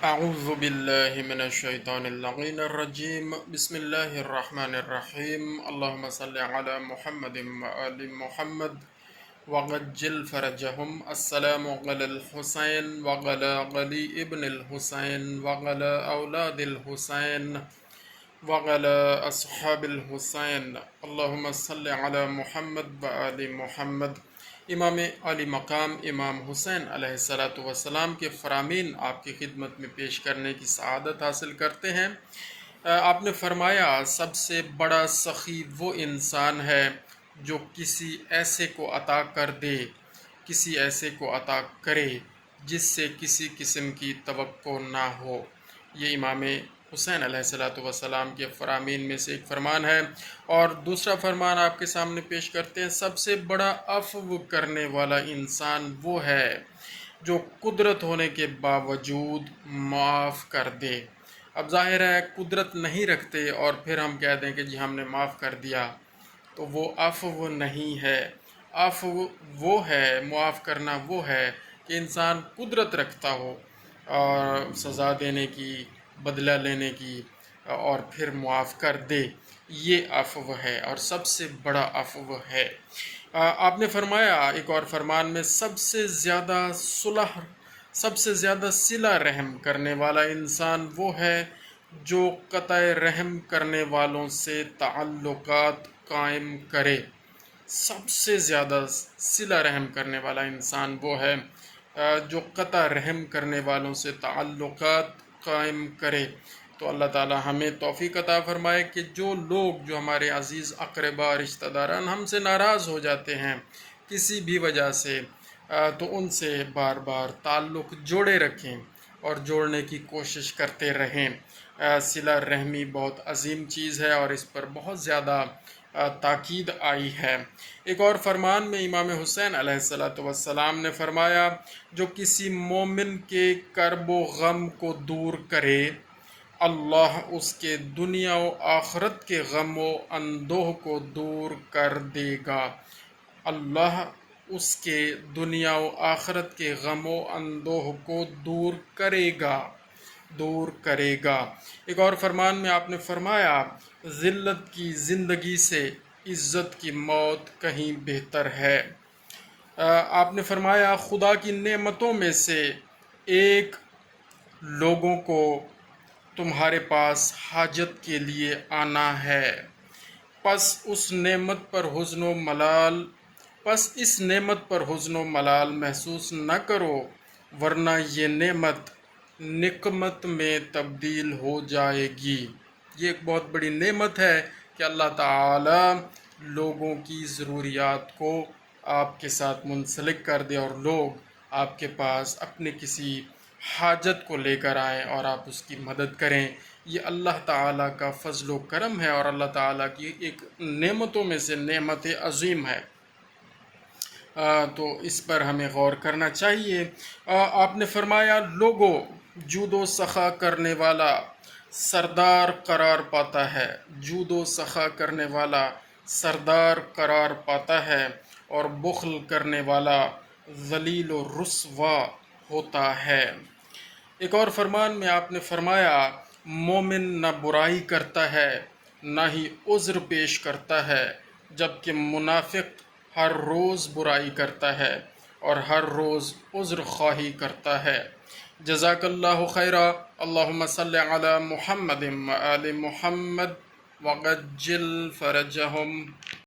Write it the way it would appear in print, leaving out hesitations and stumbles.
اعوذ باللہ من الشیطان اللعین الرجیم بسم اللہ الرحمن الرحیم اللہم صلی علی محمد وآل محمد وغجل فرجہم السلام علی الحسین وعلی علی ابن الحسین وعلی اولاد الحسین وعلی اصحاب الحسین اللہم صلی علی محمد وآل محمد۔ امام علی مقام امام حسین علیہ السلام کے فرامین آپ کی خدمت میں پیش کرنے کی سعادت حاصل کرتے ہیں۔ آپ نے فرمایا سب سے بڑا سخی وہ انسان ہے جو کسی ایسے کو عطا کر دے، کسی ایسے کو عطا کرے جس سے کسی قسم کی توقع نہ ہو۔ یہ امام حسین علیہ السلام کے فرامین میں سے ایک فرمان ہے۔ اور دوسرا فرمان آپ کے سامنے پیش کرتے ہیں، سب سے بڑا عفو کرنے والا انسان وہ ہے جو قدرت ہونے کے باوجود معاف کر دے۔ اب ظاہر ہے قدرت نہیں رکھتے اور پھر ہم کہہ دیں کہ جی ہم نے معاف کر دیا، تو وہ عفو نہیں ہے۔ عفو وہ ہے، معاف کرنا وہ ہے کہ انسان قدرت رکھتا ہو اور سزا دینے کی، بدلہ لینے کی، اور پھر معاف کر دے، یہ عفو ہے اور سب سے بڑا عفو ہے۔ آپ نے فرمایا ایک اور فرمان میں، سب سے زیادہ صلح، سب سے زیادہ صلہ رحم کرنے والا انسان وہ ہے جو قطع رحم کرنے والوں سے تعلقات قائم کرے۔ سب سے زیادہ صلہ رحم کرنے والا انسان وہ ہے جو قطع رحم کرنے والوں سے تعلقات قائم کرے۔ تو اللہ تعالی ہمیں توفیق عطا فرمائے کہ جو لوگ، جو ہمارے عزیز اقربا رشتہ داران ہم سے ناراض ہو جاتے ہیں کسی بھی وجہ سے، تو ان سے بار بار تعلق جوڑے رکھیں اور جوڑنے کی کوشش کرتے رہیں۔ صلہ رحمی بہت عظیم چیز ہے اور اس پر بہت زیادہ تاکید آئی ہے۔ ایک اور فرمان میں امام حسین علیہ السلام نے فرمایا، جو کسی مومن کے کرب و غم کو دور کرے، اللہ اس کے دنیا و آخرت کے غم و اندوہ کو دور کر دے گا۔ اللہ اس کے دنیا و آخرت کے غم و اندوہ کو دور کرے گا، دور کرے گا۔ ایک اور فرمان میں آپ نے فرمایا، ذلت کی زندگی سے عزت کی موت کہیں بہتر ہے۔ آپ نے فرمایا خدا کی نعمتوں میں سے ایک لوگوں کو تمہارے پاس حاجت کے لیے آنا ہے، پس اس نعمت پر حزن و ملال محسوس نہ کرو، ورنہ یہ نعمت نقمت میں تبدیل ہو جائے گی۔ یہ ایک بہت بڑی نعمت ہے کہ اللہ تعالی لوگوں کی ضروریات کو آپ کے ساتھ منسلک کر دے اور لوگ آپ کے پاس اپنے کسی حاجت کو لے کر آئیں اور آپ اس کی مدد کریں۔ یہ اللہ تعالیٰ کا فضل و کرم ہے اور اللہ تعالیٰ کی ایک نعمتوں میں سے نعمت عظیم ہے۔ تو اس پر ہمیں غور کرنا چاہیے۔ آپ نے فرمایا لوگوں، جود و سخا کرنے والا سردار قرار پاتا ہے، جود و سخا کرنے والا سردار قرار پاتا ہے، اور بخل کرنے والا ذلیل و رسوا ہوتا ہے۔ ایک اور فرمان میں آپ نے فرمایا، مومن نہ برائی کرتا ہے نہ ہی عذر پیش کرتا ہے، جبکہ منافق ہر روز برائی کرتا ہے اور ہر روز عذر خواہی کرتا ہے۔ جزاک اللہ خیرا۔ اللہم صلی علی محمد وآل محمد وغجل فرجہم۔